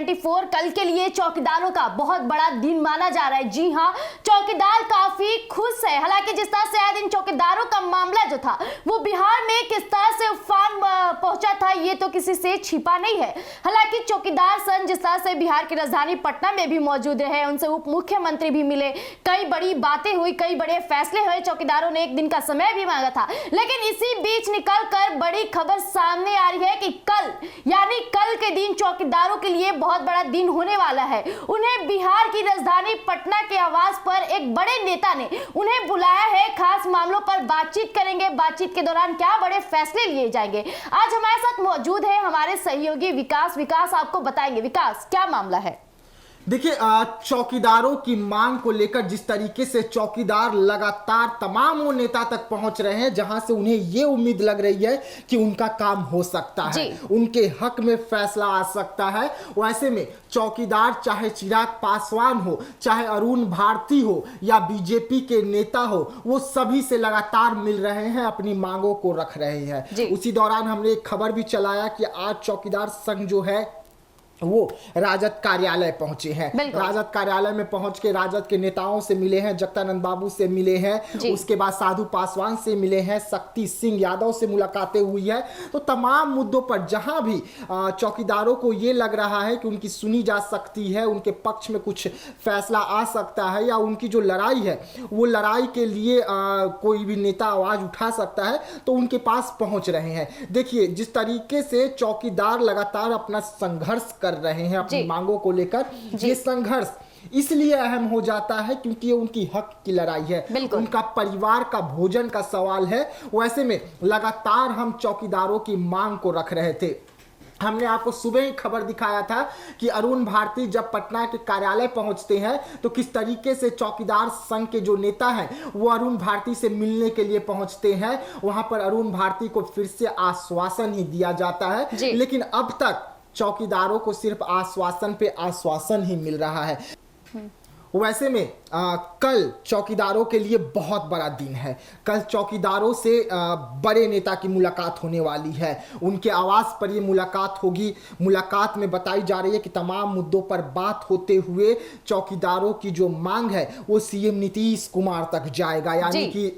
2024 कल के लिए चौकीदारों का बहुत बड़ा दिन माना जा रहा है। जी हां, चौकीदार काफी खुश है। हालांकि जिस तरह से आए दिन चौकीदारों का मामला जो था वो बिहार में किस तरह से उफान पहुंचा था ये तो किसी से छिपा नहीं है। हालांकि चौकीदार संघ जिस तरह से बिहार की राजधानी पटना में भी मौजूद रहे, उनसे उप मुख्यमंत्री भी मिले, कई बड़ी बातें हुई, कई बड़े फैसले हुए, चौकीदारों ने एक दिन का समय भी मांगा था। लेकिन इसी बीच निकलकर बड़ी खबर सामने आ रही है कि कल यानी कल के दिन चौकीदारों के लिए बहुत बड़ा दिन होने वाला है। उन्हें बिहार की राजधानी पटना के आवास पर एक बड़े नेता ने उन्हें बुलाया है। खास मामलों पर बातचीत करेंगे। बातचीत के दौरान क्या बड़े फैसले लिए जाएंगे, आज हमारे साथ मौजूद है हमारे सहयोगी विकास आपको बताएंगे। विकास, क्या मामला है? देखिए, चौकीदारों की मांग को लेकर जिस तरीके से चौकीदार लगातार तमाम वो नेता तक पहुंच रहे हैं जहां से उन्हें ये उम्मीद लग रही है कि उनका काम हो सकता है, उनके हक में फैसला आ सकता है। वैसे में चौकीदार चाहे चिराग पासवान हो, चाहे अरुण भारती हो या बीजेपी के नेता हो, वो सभी से लगातार मिल रहे हैं, अपनी मांगों को रख रहे हैं। उसी दौरान हमने एक खबर भी चलाया कि आज चौकीदार संघ जो है वो राजद कार्यालय पहुंचे हैं। राजद कार्यालय में पहुंच के राजद के नेताओं से मिले हैं, जगदानंद बाबू से मिले हैं, उसके बाद साधु पासवान से मिले हैं, शक्ति सिंह यादव से मुलाकातें हुई है। तो तमाम मुद्दों पर जहां भी चौकीदारों को ये लग रहा है कि उनकी सुनी जा सकती है, उनके पक्ष में कुछ फैसला आ सकता है या उनकी जो लड़ाई है वो लड़ाई के लिए कोई भी नेता आवाज उठा सकता है, तो उनके पास पहुंच रहे हैं। देखिए, जिस तरीके से चौकीदार लगातार अपना संघर्ष कर रहे हैं अपनी मांगों को लेकर, ये संघर्ष इसलिए अहम हो जाता है क्योंकि ये उनकी हक की लड़ाई है, उनका परिवार का भोजन का सवाल है। वैसे में लगातार हम चौकीदारों की मांग को रख रहे थे। हमने आपको सुबह ही खबर दिखाया था कि अरुण भारती जब पटना के कार्यालय पहुंचते हैं तो किस तरीके से चौकीदार संघ के जो नेता हैं वो अरुण भारती से मिलने के लिए पहुंचते हैं। वहां पर अरुण भारती को फिर से आश्वासन ही दिया जाता है, लेकिन अब तक चौकीदारों को सिर्फ आश्वासन पे आश्वासन ही मिल रहा है। वैसे में कल चौकीदारों के लिए बहुत बड़ा दिन है। कल चौकीदारों से बड़े नेता की मुलाकात होने वाली है, उनके आवास पर ये मुलाकात होगी। मुलाकात में बताई जा रही है कि तमाम मुद्दों पर बात होते हुए चौकीदारों की जो मांग है वो सीएम नीतीश कुमार तक जाएगा, यानी कि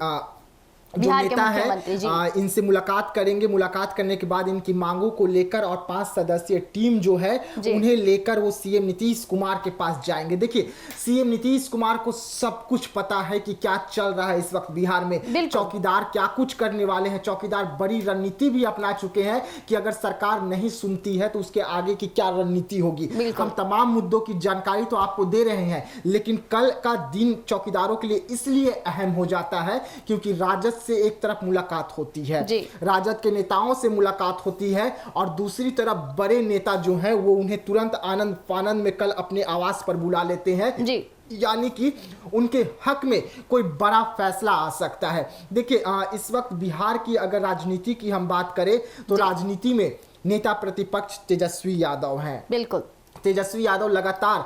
जो नेता है इनसे मुलाकात करेंगे। मुलाकात करने के बाद इनकी मांगों को लेकर और 5 सदस्यीय टीम जो है उन्हें लेकर वो सीएम नीतीश कुमार के पास जाएंगे। देखिए, सीएम नीतीश कुमार को सब कुछ पता है कि क्या चल रहा है इस वक्त बिहार में, चौकीदार क्या कुछ करने वाले हैं। चौकीदार बड़ी रणनीति भी अपना चुके हैं कि अगर सरकार नहीं सुनती है तो उसके आगे की क्या रणनीति होगी। हम तमाम मुद्दों की जानकारी तो आपको दे रहे हैं, लेकिन कल का दिन चौकीदारों के लिए इसलिए अहम हो जाता है क्योंकि राजद से एक तरफ मुलाकात होती है, राजद के नेताओं से मुलाकात होती है, और दूसरी तरफ बड़े नेता जो हैं वो उन्हें तुरंत आनंद फानंद में कल अपने आवास पर बुला लेते हैं, यानी कि उनके हक में कोई बड़ा फैसला आ सकता है। देखिए, इस वक्त बिहार की अगर राजनीति की हम बात करें तो राजनीति में नेता प्रतिपक्ष तेजस्वी यादव हैं। बिल्कुल, तेजस्वी यादव लगातार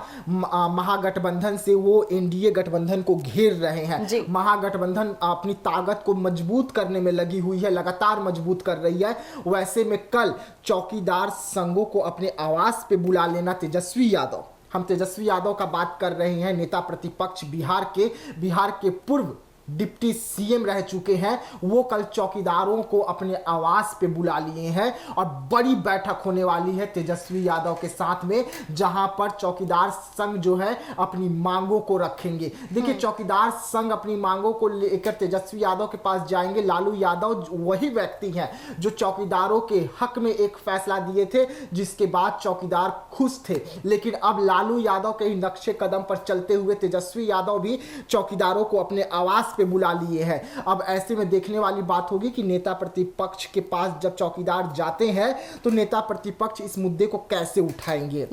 महागठबंधन से वो एनडीए गठबंधन को घेर रहे हैं। महागठबंधन अपनी ताकत को मजबूत करने में लगी हुई है, लगातार मजबूत कर रही है। वैसे में कल चौकीदार संघों को अपने आवास पे बुला लेना तेजस्वी यादव, हम तेजस्वी यादव का बात कर रहे हैं, नेता प्रतिपक्ष बिहार के पूर्व डिप्टी सीएम रह चुके हैं, वो कल चौकीदारों को अपने आवास पे बुला लिए हैं और बड़ी बैठक होने वाली है तेजस्वी यादव के साथ में, जहां पर चौकीदार संघ जो है अपनी मांगों को रखेंगे। देखिए, चौकीदार संघ अपनी मांगों को लेकर तेजस्वी यादव के पास जाएंगे। लालू यादव वही व्यक्ति हैं जो चौकीदारों के हक में एक फैसला दिए थे, जिसके बाद चौकीदार खुश थे, लेकिन अब लालू यादव के नक्शे कदम पर चलते हुए तेजस्वी यादव भी चौकीदारों को अपने आवास पे बुला लिए हैं। अब ऐसे में देखने वाली बात होगी कि नेता प्रतिपक्ष के पास जब चौकीदार जाते हैं तो नेता प्रतिपक्ष इस मुद्दे को कैसे उठाएंगे।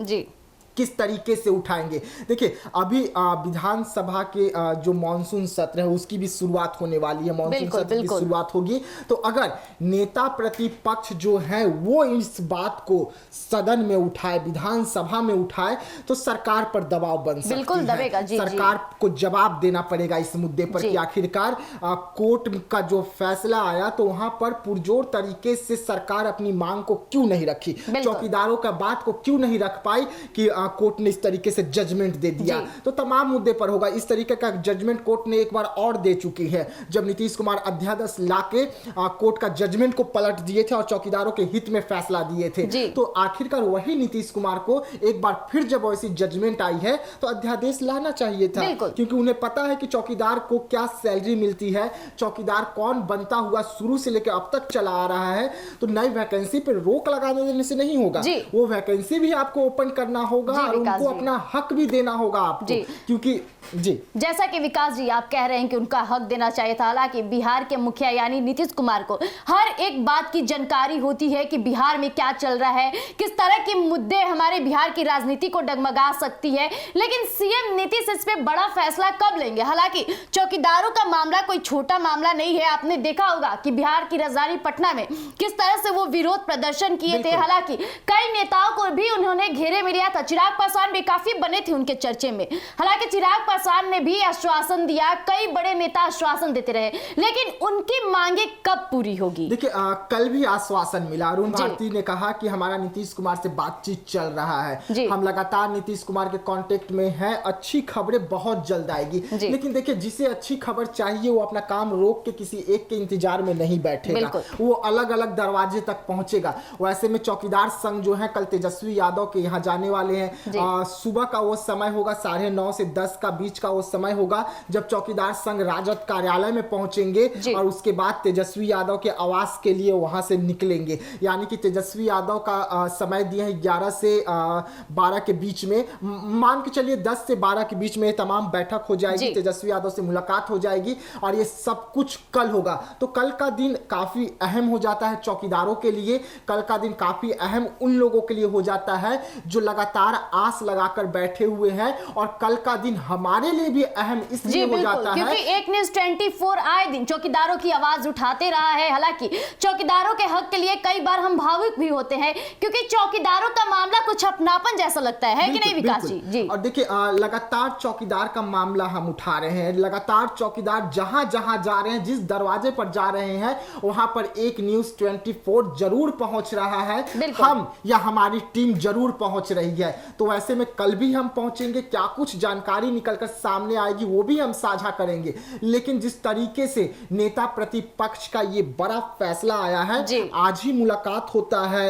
किस तरीके से उठाएंगे। देखिए अभी विधानसभा के जो मॉनसून सत्र है उसकी भी शुरुआत होने वाली है, मॉनसून सत्र की शुरुआत होगी। तो अगर नेता प्रतिपक्ष जो है वो इस बात को सदन में उठाए, विधानसभा में उठाए, तो सरकार पर दबाव बन सकती है। बिल्कुल दबेगा, जी, सरकार को जवाब देना पड़ेगा इस मुद्दे पर कि आखिरकार कोर्ट का जो फैसला आया तो वहां पर पुरजोर तरीके से सरकार अपनी मांग को क्यों नहीं रखी, चौकीदारों का बात को क्यों नहीं रख पाई कि कोर्ट ने इस तरीके से जजमेंट दे दिया। तो तमाम मुद्दे पर होगा। इस तरीके का जजमेंट कोर्ट ने एक बार और दे चुकी है, जब नीतीश कुमार अध्यादेश लाके कोर्ट का जजमेंट को पलट दिए थे और चौकीदारों के हित में फैसला दिए थे। तो आखिरकार वही नीतीश कुमार को एक बार फिर जब ऐसी जजमेंट आई है तो अध्यादेश लाना चाहिए था, क्योंकि उन्हें पता है कि चौकीदार को क्या सैलरी मिलती है, चौकीदार कौन बनता हुआ शुरू से लेकर अब तक चला आ रहा है। तो नई वैकेंसी पर रोक लगा देने से नहीं होगा, वो वैकेंसी भी आपको ओपन करना होगा और उनको अपना हक भी देना होगा आपको, क्योंकि जैसा कि विकास जी आप कह रहे हैं कि उनका हक देना चाहिए था। हालांकि बिहार के मुखिया यानी नीतीश कुमार को हर एक बात की जानकारी होती है कि बिहार में क्या चल रहा है, किस तरह के मुद्दे हमारे बिहार की राजनीति को डगमगा सकती है, लेकिन सीएम नीतीश इस पे बड़ा फैसला कब लेंगे। हालांकि चौकीदारों का मामला कोई छोटा मामला नहीं है। आपने देखा होगा कि बिहार की राजधानी पटना में किस तरह से वो विरोध प्रदर्शन किए थे। हालांकि कई नेताओं को भी उन्होंने घेरे में लिया था। चिराग पासवान भी काफी बने थे उनके चर्चे में। हालांकि चिराग पासवान ने भी आश्वासन दिया, कई बड़े नेता आश्वासन देते रहे, लेकिन उनकी मांगे कब पूरी होगी। देखिए कल भी आश्वासन मिला। अरुण भारती ने कहा कि हमारा नीतीश कुमार से बातचीत चल रहा है, हम लगातार नीतीश कुमार के कांटेक्ट में है, अच्छी खबरें बहुत जल्द आएगी। लेकिन देखिए जिसे अच्छी खबर चाहिए वो अपना काम रोक के किसी एक के इंतजार में नहीं बैठेगा, वो अलग अलग दरवाजे तक पहुंचेगा। वैसे में चौकीदार संघ जो है कल तेजस्वी यादव के यहाँ जाने वाले हैं। सुबह का वो समय होगा 9:30 से 10 का बीच का वो समय होगा जब चौकीदार संघ राजद कार्यालय में पहुंचेंगे और उसके बाद तेजस्वी यादव के आवास के लिए वहां से निकलेंगे। यानी कि तेजस्वी यादव का समय दिया है 11 से 12 के बीच में, मान के चलिए 10 से 12 के बीच में तमाम बैठक हो जाएगी, तेजस्वी यादव से मुलाकात हो जाएगी और ये सब कुछ कल होगा। तो कल का दिन काफी अहम हो जाता है चौकीदारों के लिए, कल का दिन काफी अहम उन लोगों के लिए हो जाता है जो लगातार आस लगाकर बैठे हुए हैं, और कल का दिन हमारे लिए भी अहम इसलिए हो जाता है क्योंकि एक न्यूज़ 24 आए दिन चौकीदारों की आवाज उठाते रहा है। हालांकि चौकीदारों के हक के लिए कई बार हम भावुक भी होते हैं, क्योंकि चौकीदारों का मामला कुछ अपनापन जैसा लगता है कि नहीं विकास जी। और देखिए लगातार चौकीदार का मामला हम उठा रहे हैं, लगातार चौकीदार जहां जहां जा रहे हैं, जिस दरवाजे पर जा रहे हैं वहां पर एक न्यूज़ 24 जरूर पहुंच रहा है, हम या हमारी टीम जरूर पहुंच रही है। तो ऐसे में कल भी हम पहुंचेंगे, क्या कुछ जानकारी निकलकर सामने आएगी वो भी हम साझा करेंगे। लेकिन जिस तरीके से नेता प्रतिपक्ष का ये बड़ा फैसला आया है, आज ही मुलाकात होता है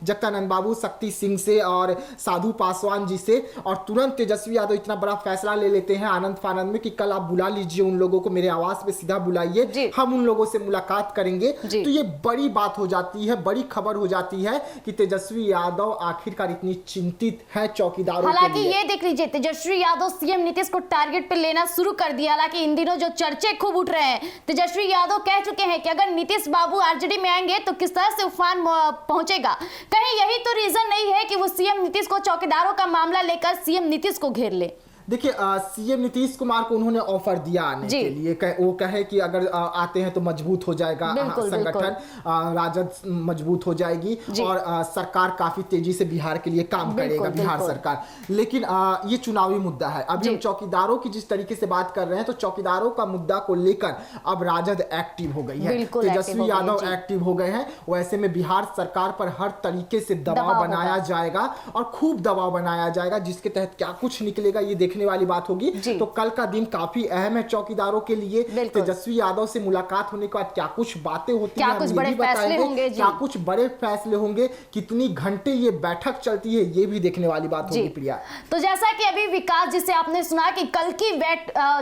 जगदानंद बाबू शक्ति सिंह से और साधु पासवान जी से, और तुरंत तेजस्वी यादव इतना बड़ा फैसला ले लेते हैं आनंद फानंद में कि कल आप बुला लीजिए उन लोगों को, मेरे आवास पे सीधा बुलाइए, हम उन लोगों से मुलाकात करेंगे। तो ये बड़ी बात हो जाती है, बड़ी खबर हो जाती है कि तेजस्वी यादव आखिरकार इतनी चिंतित है चौकीदारों के लिए। हालांकि ये देख लीजिए तेजस्वी यादव सीएम नीतीश को टारगेट पे लेना शुरू कर दिया। हालांकि इन दिनों जो चर्चे खूब उठ रहे हैं, तेजस्वी यादव कह चुके हैं कि अगर नीतीश बाबू आरजेडी में आएंगे तो किस तरह से उफान पहुंचेगा। कहीं यही तो रीजन नहीं है कि वो सीएम नीतीश को चौकीदारों का मामला लेकर सीएम नीतीश को घेर ले। देखिए सीएम नीतीश कुमार को उन्होंने ऑफर दिया आने के लिए, वो कहे कि अगर आते हैं तो मजबूत हो जाएगा संगठन, राजद मजबूत हो जाएगी और सरकार काफी तेजी से बिहार के लिए काम करेगा, बिहार सरकार। लेकिन ये चुनावी मुद्दा है। अभी हम चौकीदारों की जिस तरीके से बात कर रहे हैं तो चौकीदारों का मुद्दा को लेकर अब राजद एक्टिव हो गई है, तेजस्वी यादव एक्टिव हो गए हैं। वैसे में बिहार सरकार पर हर तरीके से दबाव बनाया जाएगा और खूब दबाव बनाया जाएगा, जिसके तहत क्या कुछ निकलेगा ये देखने वाली बात होगी। तो कल का दिन काफी अहम है चौकीदारों के लिए। तेजस्वी यादव से मुलाकात होने के बाद क्या कुछ बातें होती हैं, कुछ बड़े फैसले होंगे, क्या कुछ बड़े फैसले होंगे, कितनी घंटे ये बैठक चलती है ये भी देखने वाली बात होगी प्रिया। तो जैसा कि अभी विकास जिसे आपने सुना कि कल की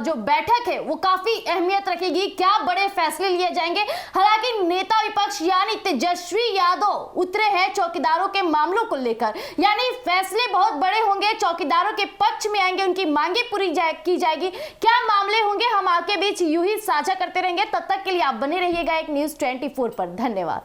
जो बैठक है वो काफी अहमियत रखेगी, क्या बड़े फैसले लिए जाएंगे। हालांकि नेता विपक्ष यानी तेजस्वी यादव उतरे हैं चौकीदारों के मामलों को लेकर, यानी फैसले बहुत बड़े होंगे, चौकीदारों के पक्ष में आएंगे, उनकी मांगे पूरी की जाएगी। क्या मामले होंगे हम आपके बीच यूं ही साझा करते रहेंगे। तब तक के लिए आप बने रहिएगा एक न्यूज़ 24 पर। धन्यवाद।